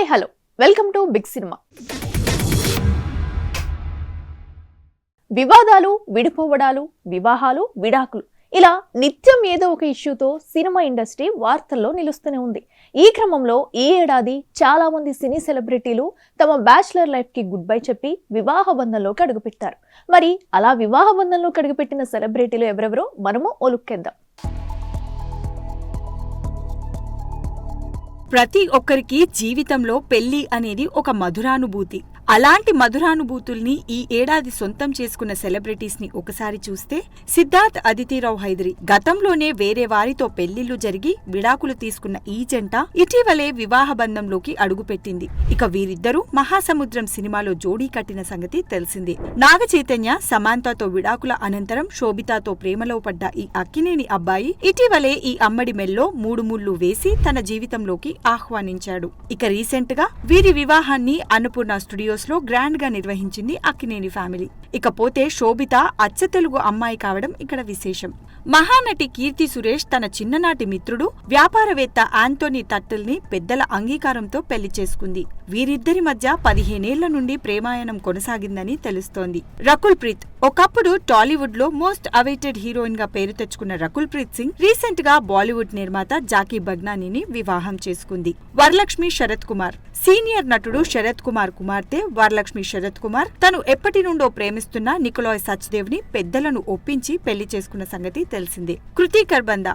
Hi hello welcome to Big Cinema. వివాదాలు, విడిపోవడాలు, వివాహాలు, విడాకులు ఇలా నిత్యం ఏదో ఒక ఇష్యూతో సినిమా ఇండస్ట్రీ వార్తల్లో నిలుస్తూనే ఉంది. ఈ క్రమంలో ఈ ఏడాది చాలా మంది సినీ సెలబ్రిటీలు తమ బ్యాచిలర్ లైఫ్ కి గుడ్ బై చెప్పి వివాహ బంధంలోకి అడుగుపెట్టారు. మరి అలా వివాహ బంధంలోకి అడుగుపెట్టిన సెలబ్రిటీలు ఎవరెవరో మనము ఒలుక్కేద్దాం. ప్రతి ఒక్కరికి జీవితంలో పెళ్లి అనేది ఒక మధురానుభూతి. అలాంటి మధురానుభూతుల్ని ఈ ఏడాది సొంతం చేసుకున్న సెలబ్రిటీస్ ని ఒకసారి చూస్తే సిద్ధార్థ్ అదితిరావు హైదరి గతంలోనే వేరే వారితో పెళ్లిళ్లు జరిగి విడాకులు తీసుకున్న ఈ జంట ఇటీవలే వివాహ బంధంలోకి అడుగుపెట్టింది. ఇక వీరిద్దరూ మహాసముద్రం సినిమాలో జోడీ కట్టిన సంగతి తెలిసిందే. నాగ చైతన్య సమాంతతో విడాకుల అనంతరం శోభితాతో ప్రేమలో పడ్డ ఈ అక్కినేని అబ్బాయి ఇటీవలే ఈ అమ్మడి మెల్లో 3 ముళ్ళు వేసి తన జీవితంలోకి ఆహ్వానించాడు. ఇక రీసెంట్ గా వీరి వివాహాన్ని అన్నపూర్ణ స్టూడియోస్ లో గ్రాండ్ గా నిర్వహించింది అక్కినేని ఫ్యామిలీ. ఇకపోతే శోభిత అచ్చ తెలుగు అమ్మాయి కావడం ఇక్కడ విశేషం. మహానటి కీర్తి సురేష్ తన చిన్ననాటి మిత్రుడు వ్యాపారవేత్త ఆంటోనీ టట్టిల్ ని పెద్దల అంగీకారంతో పెళ్లి చేసుకుంది. వీరిద్దరి మధ్య 15 ఏళ్ల నుండి ప్రేమాయణం కొనసాగిందని తెలుస్తోంది. రకుల్ ప్రీత్ ఒకప్పుడు టాలీవుడ్ లో మోస్ట్ అవైటెడ్ హీరోయిన్ గా పేరు తెచ్చుకున్న రకుల్ ప్రీత్ సింగ్ రీసెంట్ గా బాలీవుడ్ నిర్మాత జాకీ బగ్నానీని వివాహం చేసుకుంది. వరలక్ష్మి శరత్ కుమార్ సీనియర్ నటుడు శరత్ కుమార్ కుమార్తె వరలక్ష్మి శరత్ కుమార్ తను ఎప్పటి నుండో ప్రేమిస్తున్న నికోలాయ్ సచ్దేవ్ ని పెద్దలను ఒప్పించి పెళ్లి చేసుకున్న సంగతి తెలిసిందే. కృతి కర్బంద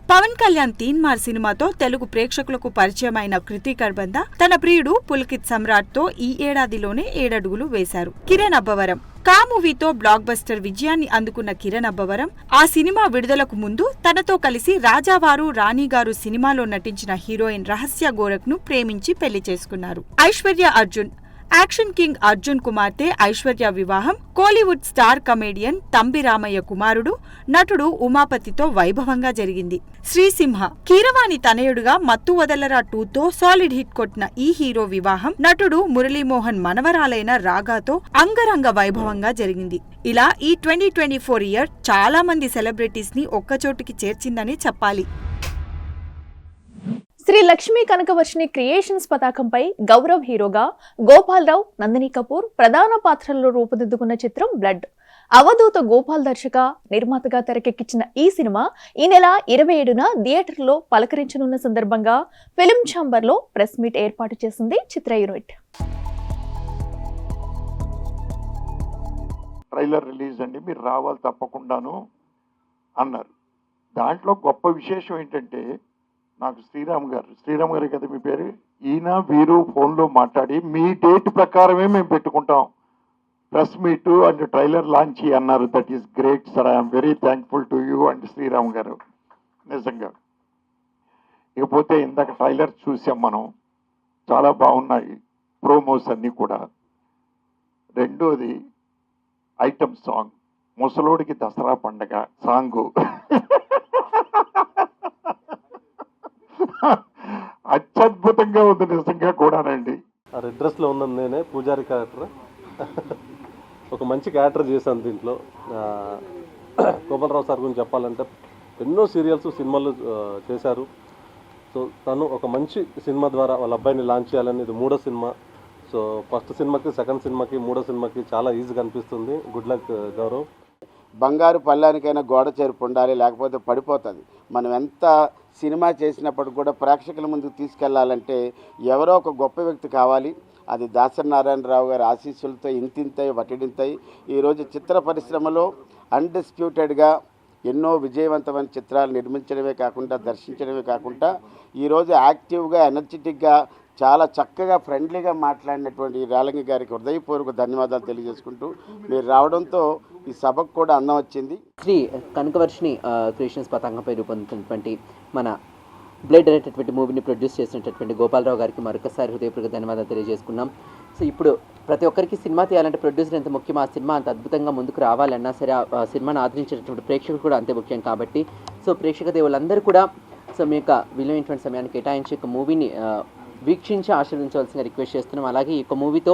పవన్ కళ్యాణ్ తీన్మార్ సినిమాతో తెలుగు ప్రేక్షకులకు పరిచయమైన కృతి కర్బంద తన ప్రియుడు పుల్కిత్ సమ్రాట్ తో ఈ ఏడాదిలోనే 7 అడుగులు వేశారు. కిరణ్ అబ్బవరం కా మూవీతో బ్లాక్ బస్టర్ విజయాన్ని అందుకున్న కిరణ్ అబ్బవరం ఆ సినిమా విడుదలకు ముందు తనతో కలిసి రాజావారు రాణిగారు సినిమాలో నటించిన హీరోయిన్ రహస్య గోరఖ్ ను ప్రేమించి పెళ్లి చేసుకున్నారు. ఐశ్వర్య అర్జున్ యాక్షన్ కింగ్ అర్జున్ కుమార్తె ఐశ్వర్య వివాహం కోలీవుడ్ స్టార్ కమేడియన్ తంబి రామయ్య కుమారుడు నటుడు ఉమాపతితో వైభవంగా జరిగింది. శ్రీసింహ కీరవాణి తనయుడుగా మత్తు వదలరా 2తో సాలిడ్ హిట్ కొట్టిన ఈ హీరో వివాహం నటుడు మురళీమోహన్ మనవరాలైన రాగాతో అంగరంగ వైభవంగా జరిగింది. ఇలా ఈ 2024 ఇయర్ చాలా మంది సెలబ్రిటీస్ ని ఒక్కచోటికి చేర్చిందని చెప్పాలి. శ్రీ లక్ష్మీ కనకవర్షిణి క్రియేషన్స్ పతాకంపై గౌరవ్ హీరోగా, గోపాల్ రావు, నందిని కపూర్ ప్రధాన పాత్రల్లో రూపుదిద్దుకున్న చిత్రం బ్లడ్. అవధూత గోపాల్ దర్శక నిర్మాతగా తెరకెక్కించిన ఈ సినిమా ఈ నెల 27న థియేటర్లో పలకరించనున్న సందర్భంగా ఫిల్మ్ ఛాంబర్ లో ప్రెస్ మీట్ ఏర్పాటు చేసింది చిత్ర యూనిట్. ట్రైలర్ రిలీజ్ అండి, మీరు రావాలి తప్పకుండాను అన్నారు. దాంట్లో గొప్ప విశేషం ఏంటంటే నాకు శ్రీరామ్ గారు కదా మీ పేరు, ఈయన వీరు ఫోన్లో మాట్లాడి మీ డేట్ ప్రకారమే మేము పెట్టుకుంటాం press meet and trailer launch అన్నారు. That is great sir, I'm very thankful to you and Sriram garu నిజంగా. ఇకపోతే ఇందాక ట్రైలర్ చూసాం మనం, చాలా బాగున్నాయి ప్రోమోస్ అన్నీ కూడా. రెండోది ఐటమ్ సాంగ్, ముసలోడికి దసరా పండగ సాంగు అత్యద్భుతంగా ఉంది నిజంగా కూడానండి. రెడ్ డ్రెస్ లో ఉన్నది నేనే పూజారి క్యారెక్టర్. ఒక మంచి క్యారెక్టర్ చేశాను దీంట్లో. గోపాలరావు సార్ గురించి చెప్పాలంటే ఎన్నో సీరియల్స్ సినిమాలు చేశారు. సో తను ఒక మంచి సినిమా ద్వారా వాళ్ళ అబ్బాయిని లాంచ్ చేయాలని, ఇది 3వ సినిమా. సో ఫస్ట్ సినిమాకి, సెకండ్ సినిమాకి, 3వ సినిమాకి చాలా ఈజీగా అనిపిస్తుంది. Good luck Gaurav. బంగారు పళ్ళానికైనా గోడ చేరుపు ఉండాలి, లేకపోతే పడిపోతుంది. మనం ఎంత సినిమా చేసినప్పుడు కూడా ప్రేక్షకుల ముందుకు తీసుకెళ్లాలంటే ఎవరో ఒక గొప్ప వ్యక్తి కావాలి. అది దాసరి నారాయణరావు గారి ఆశీస్సులతో ఇంతింతై వటిడింతై ఈరోజు చిత్ర పరిశ్రమలో అన్డిస్ప్యూటెడ్గా ఎన్నో విజయవంతమైన చిత్రాలు నిర్మించడమే కాకుండా, దర్శించడమే కాకుండా ఈరోజు యాక్టివ్గా, ఎనర్జెటిక్గా, చాలా చక్కగా, ఫ్రెండ్లీగా మాట్లాడినటువంటి రేలంగి గారికి హృదయపూర్వక ధన్యవాదాలు తెలియజేసుకుంటూ, మీరు రావడంతో ఈ సభకు కూడా అందం వచ్చింది. శ్రీ కనకవర్షిణి క్రియేషన్స్ పతాకంపై రూపొందించినటువంటి మన బ్లడ్ అనేటటువంటి మూవీని ప్రొడ్యూస్ చేసినటువంటి గోపాలరావు గారికి మరొకసారి హృదయపూర్వక ధన్యవాదాలు తెలియజేసుకున్నాం. సో ఇప్పుడు ప్రతి ఒక్కరికి సినిమా తీయాలంటే ప్రొడ్యూసర్ ఎంత ముఖ్యం, ఆ సినిమా అంత అద్భుతంగా ముందుకు రావాలన్నా సరే ఆ సినిమాను ఆదరించేటటువంటి ప్రేక్షకులు కూడా అంతే ముఖ్యం. కాబట్టి సో ప్రేక్షక దేవులందరూ కూడా సో మీ యొక్క విలువైనటువంటి సమయాన్ని కేటాయించి ఒక మూవీని వీక్షించి ఆశీర్వదించవలసిందిగా రిక్వెస్ట్ చేస్తున్నాం. అలాగే ఈ యొక్క మూవీతో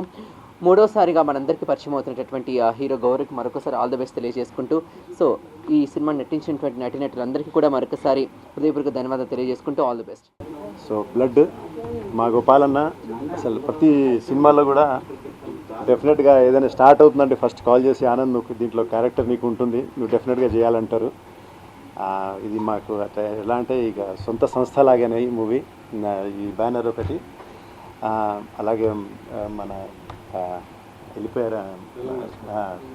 3వసారిగా మనందరికీ పరిచయం అవుతున్నటువంటి హీరో గౌరవ్కి మరొకసారి ఆల్ ద బెస్ట్ తెలియజేసుకుంటూ, సో ఈ సినిమా నటించినటువంటి నటీనటులందరికీ కూడా మరొకసారి హృదయపూర్వక ధన్యవాదాలు తెలియజేసుకుంటూ all the best. So blood మా గోపాలన్న అసలు ప్రతి సినిమాలో కూడా డెఫినెట్గా ఏదైనా స్టార్ట్ అవుతుందంటే ఫస్ట్ కాల్ చేసి ఆనంద్ నువ్వు దీంట్లో క్యారెక్టర్ నీకు ఉంటుంది, నువ్వు డెఫినెట్గా చేయాలంటారు. ఇది మాకు అట్లా ఎలా అంటే ఇక సొంత సంస్థ లాగానే ఈ మూవీ, ఈ బ్యానర్ ఒకటి. అలాగే మన వెళ్ళిపోయారు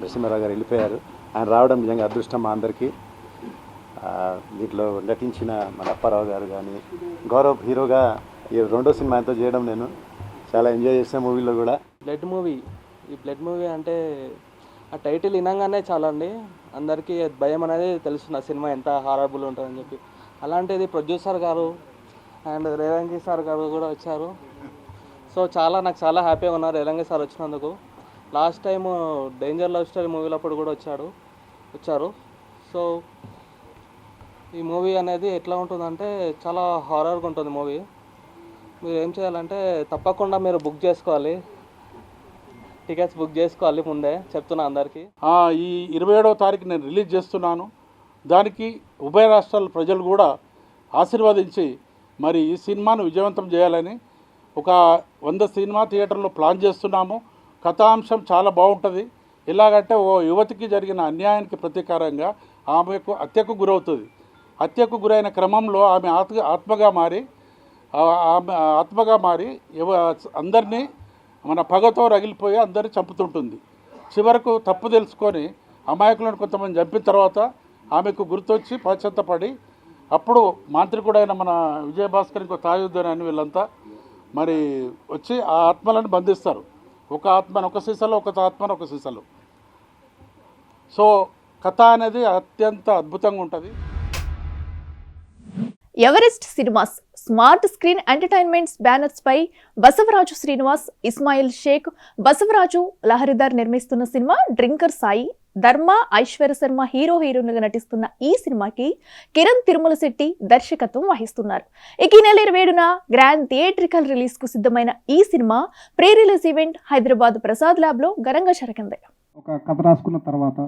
నరసింహారావు గారు వెళ్ళిపోయారు, ఆయన రావడం నిజంగా అదృష్టం మా అందరికీ. దీంట్లో నటించిన మన అప్పారావు గారు కానీ, గౌరవ్ హీరోగా ఈ రెండో సినిమా ఎంతో చేయడం నేను చాలా ఎంజాయ్ చేసిన మూవీలో కూడా. ఈ బ్లడ్ మూవీ అంటే ఆ టైటిల్ వినంగానే చాలా అండి అందరికీ భయం అనేది తెలుస్తుంది, ఆ సినిమా ఎంత హారబుల్ ఉంటుందని చెప్పి. అలాంటిది ప్రొడ్యూసర్ గారు అండ్ రేలంగి సార్ గారు కూడా వచ్చారు. సో నాకు చాలా హ్యాపీగా ఉన్నారు రేలంగి సార్ వచ్చినందుకు. Last time danger love story మూవీలప్పుడు కూడా వచ్చారు. సో ఈ మూవీ అనేది ఎట్లా ఉంటుందంటే చాలా హారర్గా ఉంటుంది మూవీ. మీరు ఏం చేయాలంటే తప్పకుండా మీరు బుక్ చేసుకోవాలి, టికెట్స్ బుక్ చేసుకోవాలి ముందే చెప్తున్నా అందరికీ. ఈ 27వ తారీఖు నేను రిలీజ్ చేస్తున్నాను. దానికి ఉభయ రాష్ట్రాల ప్రజలు కూడా ఆశీర్వదించి మరి ఈ సినిమాను విజయవంతం చేయాలని ఒక 100 సినిమా థియేటర్లో ప్లాన్ చేస్తున్నాము. కథాంశం చాలా బాగుంటుంది. ఎలాగంటే ఓ యువతికి జరిగిన అన్యాయానికి ప్రతీకారంగా ఆమెకు హత్యకు గురవుతుంది. హత్యకు గురైన క్రమంలో ఆమె ఆత్మగా మారి అందరినీ మన పగతో రగిలిపోయి అందరినీ చంపుతుంటుంది. చివరకు తప్పు తెలుసుకొని అమాయకులను కొంతమంది చంపిన తర్వాత ఆమెకు గుర్తొచ్చి పశ్చాత్తపడి అప్పుడు మాంత్రికుడైన మన విజయభాస్కర్ ఇంకో తాయుద్దన్ అని వీళ్ళంతా మరి వచ్చి ఆ ఆత్మలను బంధిస్తారు. ఒక ఆత్మను ఒక సీసాలో, ఒక ఆత్మను ఒక సీసాలో. సో కథ అనేది అత్యంత అద్భుతంగా ఉంటుంది. Everest cinemas smart screen entertainments banners పై బసవరాజు శ్రీనివాస్, ఇస్మాయిల్ షేక్, బసవరాజు, లహరిధర్ నిర్మిస్తున్న సినిమా డ్రింకర్ సాయి. ధర్మ, ఐశ్వర్య శర్మ హీరోయిన్లుగా నటిస్తున్న ఈ సినిమాకి కిరణ్ తిరుమల శెట్టి దర్శకత్వం వహిస్తున్నారు. ఈ నెల 27న గ్రాండ్ థియేట్రికల్ రిలీజ్ కు సిద్ధమైన ఈ cinema pre release event Hyderabad Prasad lab లో ఘనంగా జరిగింది. ఒక కథ రాసుకున్న తర్వాత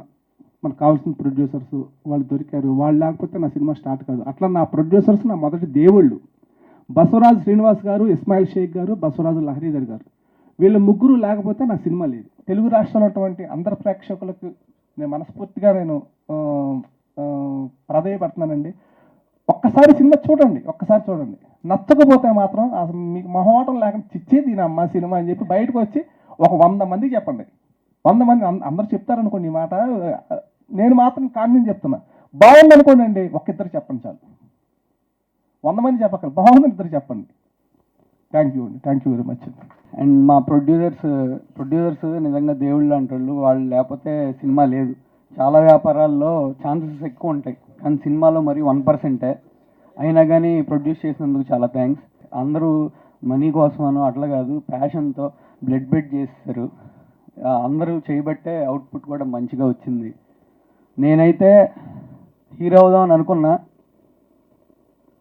మనకు కావాల్సిన ప్రొడ్యూసర్స్ వాళ్ళు దొరికారు. వాళ్ళు లేకపోతే నా సినిమా స్టార్ట్ కాదు. అట్లా నా ప్రొడ్యూసర్స్ నా మొదటి దేవుళ్ళు బసవరాజు శ్రీనివాస్ గారు, ఇస్మాయిల్ షేక్ గారు, బసవరాజు లహరీధర్ గారు. వీళ్ళు ముగ్గురు లేకపోతే నా సినిమా లేదు. తెలుగు రాష్ట్రాల్లో ఉన్నటువంటి అందరు ప్రేక్షకులకు నేను మనస్ఫూర్తిగా ప్రాధాన్యపడుతున్నానండి. ఒక్కసారి సినిమా చూడండి, నచ్చకపోతే మాత్రం అసలు మీకు మొహమాటం లేకుండా చిచ్చేది నా అమ్మ సినిమా అని చెప్పి బయటకు వచ్చి ఒక 100 మందికి చెప్పండి. 100 మంది అందరూ చెప్తారనుకోండి ఈ మాట, నేను మాత్రం కాన్ఫిడెన్స్ చెప్తున్నా. బాగుంది అనుకోండి అండి, ఒక్కిద్దరు చెప్పండి చాలు. 100 మంది చెప్పకండి, బాగుందని ఇద్దరు చెప్పండి. Thank you very much. And మా ప్రొడ్యూసర్స్ నిజంగా దేవుళ్ళు అంటారు. వాళ్ళు లేకపోతే సినిమా లేదు. చాలా వ్యాపారాల్లో ఛాన్సెస్ ఎక్కువ ఉంటాయి, కానీ సినిమాలో మరి 1%. అయినా కానీ ప్రొడ్యూస్ చేసినందుకు చాలా థ్యాంక్స్. అందరూ మనీ కోసమనో అట్లా కాదు, ప్యాషన్తో బ్లడ్ చేస్తారు. అందరూ చేయబట్టే అవుట్పుట్ కూడా మంచిగా వచ్చింది. నేనైతే హీరో అవుదామని అనుకున్నా,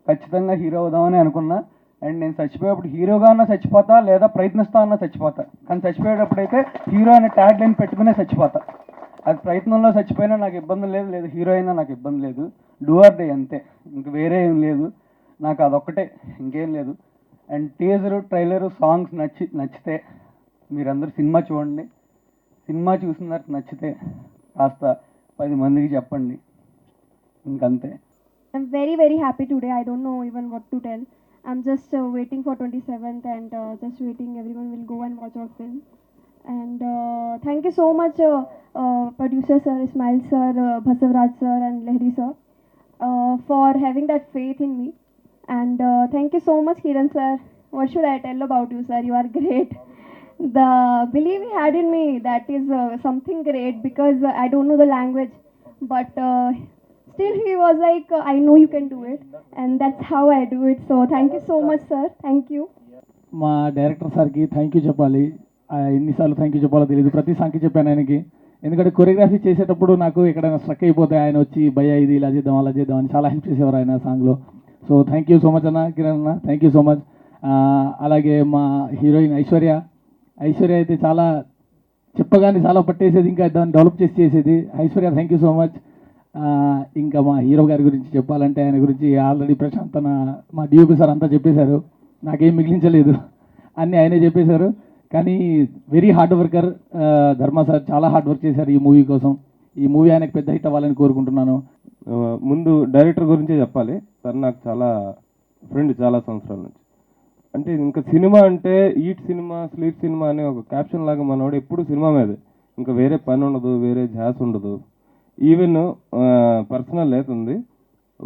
ఖచ్చితంగా హీరో అవుదామని అనుకున్నా. అండ్ నేను చచ్చిపోయేప్పుడు హీరోగా అన్నా చచ్చిపోతా, లేదా ప్రయత్నిస్తా అన్నా చచ్చిపోతా. కానీ చచ్చిపోయేటప్పుడు అయితే హీరో అనే ట్యాగ్ లైన్ పెట్టుకునే చచ్చిపోతా. అది ప్రయత్నంలో చచ్చిపోయినా నాకు ఇబ్బంది లేదు, లేదా హీరో అయినా నాకు ఇబ్బంది లేదు. డూ ఆర్ డే అంతే, ఇంక వేరే ఏం లేదు నాకు, అదొక్కటే, ఇంకేం లేదు. అండ్ టీజరు, ట్రైలరు, సాంగ్స్ నచ్చితే మీరందరూ సినిమా చూడండి. సినిమా చూసిన తర్వాత నచ్చితే కాస్త 10 మందికి చెప్పండి, ఇంకంతే. I'm very, very happy today. I don't know even what to tell. I'm just waiting for 27th and just waiting. Everyone will go and watch our film. And thank you so much, producer sir, Ismail sir, Basavaraj sir and Lahiri sir, for having that faith in me. And thank you so much, Kiran sir. What should I tell about you, sir? You are great. The belief he had in me, that is something great, because I don't know the language, but still he was like, I know you can do it, and that's how I do it. So thank you so much, sir. Thank you. మా director సార్కి thank you చెప్పాలి. ఎన్నిసార్లు thank you చెప్పాలో తెలియదు, ప్రతి సాంగ్కి చెప్పాను ఆయనకి. ఎందుకంటే కొరియోగ్రఫీ చేసేటప్పుడు నాకు ఎక్కడైనా స్ట్రక్ అయిపోతే ఆయన వచ్చి భయ్యా ఇది ఇలా చేద్దాం అలా చేద్దాం అని చాలా హెల్ప్ చేసేవారు ఆయన సాంగ్లో. So thank you so much అన్న, కిరణ్ అన్న, థ్యాంక్ యూ సో మచ్. అలాగే మా హీరోయిన్ ఐశ్వర్య అయితే చాలా చెప్పగానే చాలా పట్టేసేది, ఇంకా దాన్ని డెవలప్ చేసేది. Aishwarya thank you so much. ఇంకా మా హీరో గారి గురించి చెప్పాలంటే ఆయన గురించి ఆల్రెడీ ప్రశాంత్ అన్న, మా డిఓపి సార్ అంతా చెప్పేశారు. నాకేం మిగిలించలేదు అన్నీ ఆయనే చెప్పేశారు. కానీ వెరీ హార్డ్ వర్కర్ ధర్మ సార్, చాలా హార్డ్ వర్క్ చేశారు ఈ మూవీ కోసం. ఈ మూవీ ఆయనకు పెద్ద హిట్ అవ్వాలని కోరుకుంటున్నాను. ముందు డైరెక్టర్ గురించే చెప్పాలి. తను నాకు చాలా ఫ్రెండ్ చాలా సంవత్సరాల నుంచి. అంటే ఇంకా సినిమా అంటే ఈట్ సినిమా స్లీప్ సినిమా అనే ఒక క్యాప్షన్ లాగా మనోడు ఎప్పుడు సినిమా మీదే, ఇంకా వేరే పని ఉండదు, వేరే ఝాస్ ఉండదు. ఈవెన్ పర్సనల్ లేతుంది,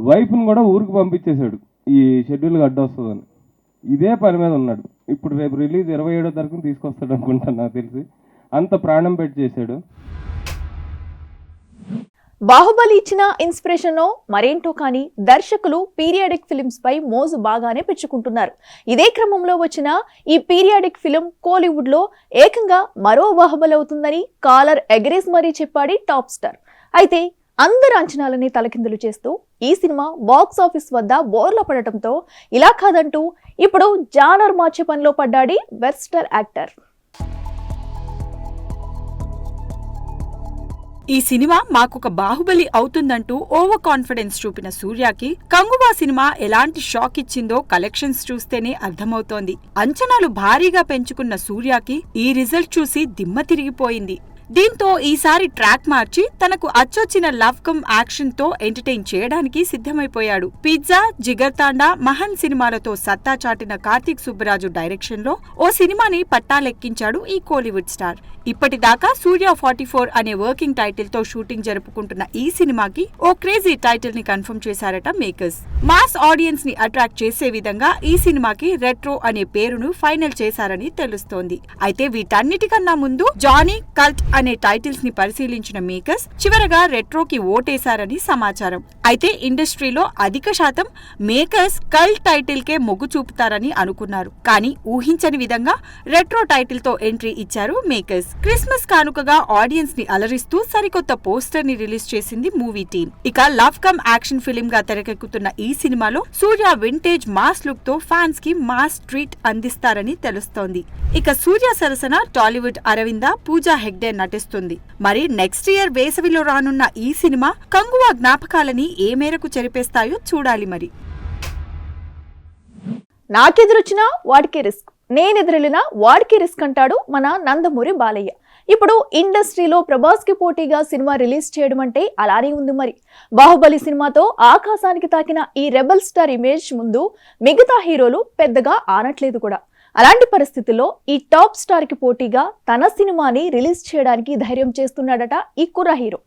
వైఫ్ని కూడా ఊరికి పంపించేశాడు ఈ షెడ్యూల్గా అడ్డు వస్తుందని. ఇదే పని మీద ఉన్నాడు. ఇప్పుడు రేపు రిలీజ్ 27వ తారీఖున తీసుకొస్తాడు అనుకుంటాను నాకు తెలిసి. అంత ప్రాణం పెట్టి చేశాడు. బాహుబలి ఇచ్చిన ఇన్స్పిరేషనో మరేంటో కానీ దర్శకులు పీరియాడిక్ ఫిలిమ్స్ పై మోజు బాగానే పెంచుకుంటున్నారు. ఇదే క్రమంలో వచ్చిన ఈ పీరియాడిక్ ఫిలిం కోలీవుడ్ లో ఏకంగా మరో బాహుబలి అవుతుందని కాలర్ ఎగరేస్ మరీ చెప్పాడు టాప్ స్టార్. అయితే అందరి అంచనాలని తలకిందులు చేస్తూ ఈ సినిమా బాక్స్ ఆఫీస్ వద్ద బోర్ల పడటంతో ఇలా కాదంటూ ఇప్పుడు జానర్ మార్చే పనిలో పడ్డాడి వెస్టర్ యాక్టర్. ఈ సినిమా మాకొక బాహుబలి అవుతుందంటూ ఓవర్ కాన్ఫిడెన్స్ చూపిన సూర్యకి కంగువా సినిమా ఎలాంటి షాక్ ఇచ్చిందో కలెక్షన్స్ చూస్తేనే అర్థమవుతోంది. అంచనాలు భారీగా పెంచుకున్న సూర్యకి ఈ రిజల్ట్ చూసి దిమ్మ తిరిగిపోయింది. దీంతో ఈసారి ట్రాక్ మార్చి తనకు అచ్చొచ్చిన లవ్ కమ్ యాక్షన్ తో ఎంటర్టైన్ చేయడానికి సిద్ధమైపోయాడు. పిజ్జా, జిగర్తాండా, మహన్ సినిమాలతో సత్తా చాటిన కార్తీక్ సుబ్బరాజు డైరెక్షన్ లో ఓ సినిమాని పట్టాలెక్కించాడు ఈ కోలీవుడ్ స్టార్. ఇప్పటిదాకా సూర్య 44 అనే వర్కింగ్ టైటిల్ తో షూటింగ్ జరుపుకుంటున్న ఈ సినిమాకి ఓ క్రేజీ టైటిల్ ని కన్ఫర్మ్ చేశారట మేకర్స్. మాస్ ఆడియన్స్ ని అట్రాక్ట్ చేసే విధంగా ఈ సినిమాకి రెట్రో అనే పేరును ఫైనల్ చేశారని తెలుస్తోంది. అయితే వీటన్నిటికన్నా ముందు జానీ, కల్ట్ అనే టైటిల్స్ ని పరిశీలించిన మేకర్స్ చివరగా రెట్రోకి ఓటేశారని సమాచారం. అయితే ఇండస్ట్రీలో అధిక శాతం మేకర్స్ కల్ట్ టైటిల్ కే మొగ్గు చూపుతారని అనుకున్నారు. కానీ ఊహించని విధంగా రెట్రో టైటిల్ తో ఎంట్రీ ఇచ్చారు మేకర్స్. క్రిస్మస్ కానుకగా ఆడియన్స్ ని అలరిస్తూ సరికొత్త పోస్టర్ ని రిలీజ్ చేసింది మూవీ టీమ్. ఇక లవ్ కమ్ యాక్షన్ ఫిలిం గా తెరకెక్కుతున్న ఈ సినిమాలో సూర్య వింటేజ్ మాస్ లుక్ తో ఫ్యాన్స్ కి మాస్ ట్రీట్ అందిస్తారని తెలుస్తోంది. ఇక సూర్య సరసన టాలీవుడ్ అరవింద, పూజా హెగ్డే నటిస్తుంది. మరి నెక్స్ట్ ఇయర్ వేసవిలో రానున్న ఈ సినిమా కంగువా జ్ఞాపకాలని ఏ మేరకు చెరిపేస్తాయో చూడాలి. మరి నాకెదురొచ్చినా వాడికే రిస్క్, నేనెదురెళ్ళినా వాడికి రిస్క్ అంటాడు మన నందమూరి బాలయ్య. ఇప్పుడు ఇండస్ట్రీలో ప్రభాస్ కి పోటీగా సినిమా రిలీజ్ చేయడం అంటే అలానే ఉంది. మరి బాహుబలి సినిమాతో ఆకాశానికి తాకిన ఈ రెబల్ స్టార్ ఇమేజ్ ముందు మిగతా హీరోలు పెద్దగా ఆనట్లేదు కూడా. అలాంటి పరిస్థితుల్లో ఈ టాప్ స్టార్ కి పోటీగా తన సినిమాని రిలీజ్ చేయడానికి ధైర్యం చేస్తున్నాడట ఈ కుర్ర hero.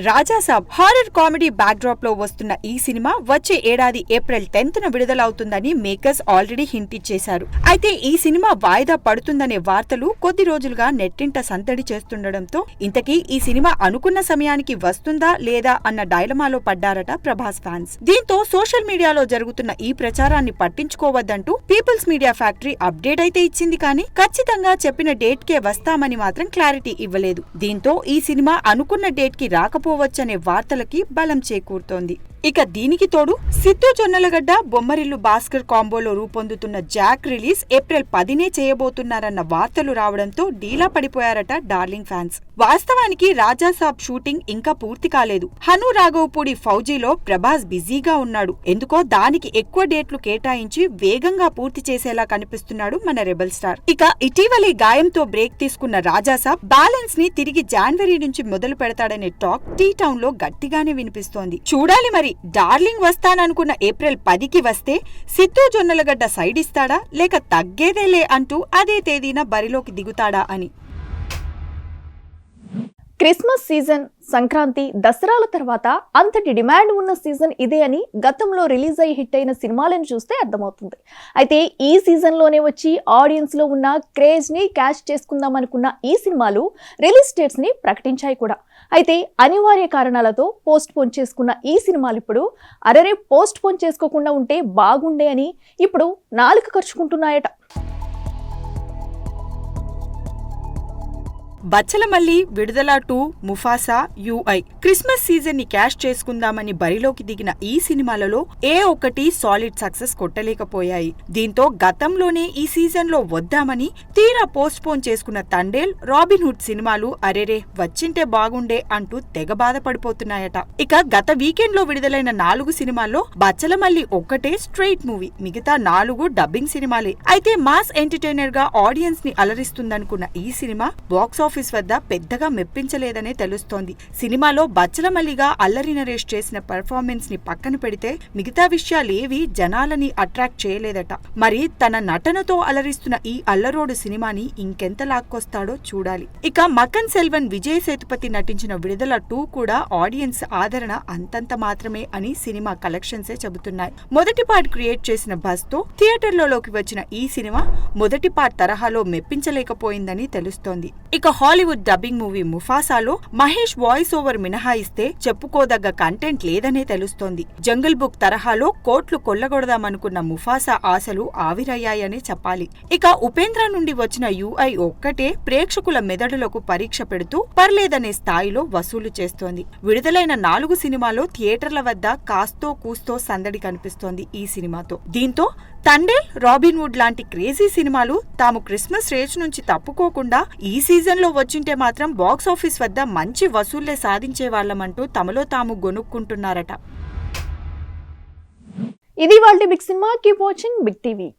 Raja Saab horror comedy backdrop లో వస్తున్న ఈ సినిమా వచ్చే ఏడాది ఏప్రిల్ 10న విడుదలవుతుందని మేకర్స్ ఆల్రెడీ హింట్ ఇచ్చేశారు. అయితే ఈ సినిమా వాయిదా పడుతుందనే వార్తలు కొద్ది రోజులుగా నెట్టింట సందడి చేస్తుండటంతో ఇంతకీ ఈ సినిమా అనుకున్న సమయానికి వస్తుందా లేదా అన్న డైలమాలో పడ్డారట ప్రభాస్ ఫ్యాన్స్. దీంతో సోషల్ మీడియాలో జరుగుతున్న ఈ ప్రచారాన్ని పట్టించుకోవద్దంటూ పీపుల్స్ మీడియా ఫ్యాక్టరీ అప్డేట్ అయితే ఇచ్చింది, కానీ ఖచ్చితంగా చెప్పిన డేట్ కే వస్తామని మాత్రం క్లారిటీ ఇవ్వలేదు. దీంతో ఈ సినిమా అనుకున్న డేట్ కి రాకపోవచ్చనే వార్తలకి బలం చేకూరుతోంది. ఇక దీనికి తోడు సిద్ధు జొన్నలగడ్డ, బొమ్మరిల్లు భాస్కర్ కాంబోలో రూపొందుతున్న జాక్ రిలీజ్ ఏప్రిల్ 10నే చేయబోతున్నారన్న వార్తలు రావడంతో డీలా పడిపోయారట డార్లింగ్ ఫ్యాన్స్. వాస్తవానికి రాజాసాబ్ షూటింగ్ ఇంకా పూర్తి కాలేదు. హను రాఘవపూడి ఫౌజీలో ప్రభాస్ బిజీగా ఉన్నాడు. ఎందుకో దానికి ఎక్కువ డేట్లు కేటాయించి వేగంగా పూర్తి చేసేలా కనిపిస్తున్నాడు మన రెబల్ స్టార్. ఇక ఇటీవలే గాయంతో బ్రేక్ తీసుకున్న రాజాసాబ్ బ్యాలెన్స్ ని తిరిగి జనవరి నుంచి మొదలు పెడతాడనే టాక్ టీ టౌన్ లో గట్టిగానే వినిపిస్తోంది. చూడాలి మరి డార్లింగ్ వస్తాననుకున్న ఏప్రిల్ 10కి వస్తే సిద్ధు జొన్నలగడ్డ సైడ్ ఇస్తాడా లేక తగ్గేదేలే అంటూ అదే తేదీన బరిలోకి దిగుతాడా అని. క్రిస్మస్ సీజన్, సంక్రాంతి, దసరాల తర్వాత అంతటి డిమాండ్ ఉన్న సీజన్ ఇదే అని గతంలో రిలీజ్ అయ్యి హిట్ అయిన సినిమాలను చూస్తే అర్థమవుతుంది. అయితే ఈ సీజన్లోనే వచ్చి ఆడియన్స్లో ఉన్న క్రేజ్ని క్యాచ్ చేసుకుందాం అనుకున్న ఈ సినిమాలు రిలీజ్ డేట్స్ని ప్రకటించాయి కూడా. అయితే అనివార్య కారణాలతో పోస్ట్ పోన్ చేసుకున్న ఈ సినిమాలు ఇప్పుడు అరరే పోస్ట్ పోన్ చేసుకోకుండా ఉంటే బాగుండే అని ఇప్పుడు నాలుక ఖర్చుకుంటున్నాయట. బచ్చలమల్లి విడుదల 2, ముఫాసా, UI క్రిస్మస్ సీజన్ ని క్యాష్ చేసుకుందామని బరిలోకి దిగిన ఈ సినిమాలలో ఏ ఒక్కటి సాలిడ్ సక్సెస్ కొట్టలేకపోయాయి. దీంతో గతంలోనే ఈ సీజన్ లో వద్దామని తీరా పోస్ట్ పోన్ చేసుకున్న తండేల్, రాబిన్ హుడ్ సినిమాలు అరెరే వచ్చింటే బాగుండే అంటూ తెగ బాధపడిపోతున్నాయట. ఇక గత వీకెండ్ లో విడుదలైన 4 సినిమాల్లో బచ్చలమల్లి ఒక్కటే స్ట్రైట్ మూవీ, మిగతా 4 డబ్బింగ్ సినిమాలే. అయితే మాస్ ఎంటర్టైనర్ గా ఆడియన్స్ ని అలరిస్తుందనుకున్న ఈ సినిమా బాక్స్ ఆఫీస్ వద్ద పెద్దగా మెప్పించలేదనే తెలుస్తోంది. సినిమాలో బచ్చలమల్లిగా అల్లరి నరేష్ చేసిన పెర్ఫార్మెన్స్ ని పక్కన పెడితే మిగతా విషయాలేవి జనాలని అట్రాక్ట్ చేయలేదట. మరి తన నటనతో అలరిస్తున్న ఈ అల్లరోడు సినిమాని ఇంకెంత లాక్కొస్తాడో చూడాలి. ఇక మకన్ సెల్వన్, విజయ్ సేతుపతి నటించిన విడుదల 2 కూడా ఆడియన్స్ ఆదరణ అంతంత మాత్రమే అని సినిమా కలెక్షన్సే చెబుతున్నాయి. మొదటి పార్ట్ క్రియేట్ చేసిన బజ్ తో థియేటర్లలోకి వచ్చిన ఈ సినిమా మొదటి పార్ట్ తరహాలో మెప్పించలేకపోయిందని తెలుస్తోంది. ఇక హాలీవుడ్ డబ్బింగ్ మూవీ ముఫాసాలో మహేష్ వాయిస్ ఓవర్ మినహాయిస్తే చెప్పుకోదగ్గ కంటెంట్ లేదనే తెలుస్తోంది. జంగిల్ బుక్ తరహాలో కోట్లు కొల్లగొడదామనుకున్న ముఫాసా ఆశలు ఆవిరయ్యాయనే చెప్పాలి. ఇక ఉపేంద్ర నుండి వచ్చిన UI ఒక్కటే ప్రేక్షకుల మెదడులకు పరీక్ష పెడుతూ పర్లేదనే స్థాయిలో వసూలు చేస్తోంది. విడుదలైన 4 సినిమాలో థియేటర్ల వద్ద కాస్తో కూస్తో సందడి కనిపిస్తోంది ఈ సినిమాతో. దీంతో తండేల్, రాబిన్ వుడ్ లాంటి క్రేజీ సినిమాలు తాము క్రిస్మస్ రేజ్ నుంచి తప్పుకోకుండా ఈ సీజన్ లో వచ్చింటే మాత్రం బాక్స్ ఆఫీస్ వద్ద మంచి వసూళ్లే సాధించే వాళ్ళమంటూ తమలో తాము గొనుక్కుంటున్నారట. ఇది వాళ్ళ Big Cinema. Keep watching Big TV.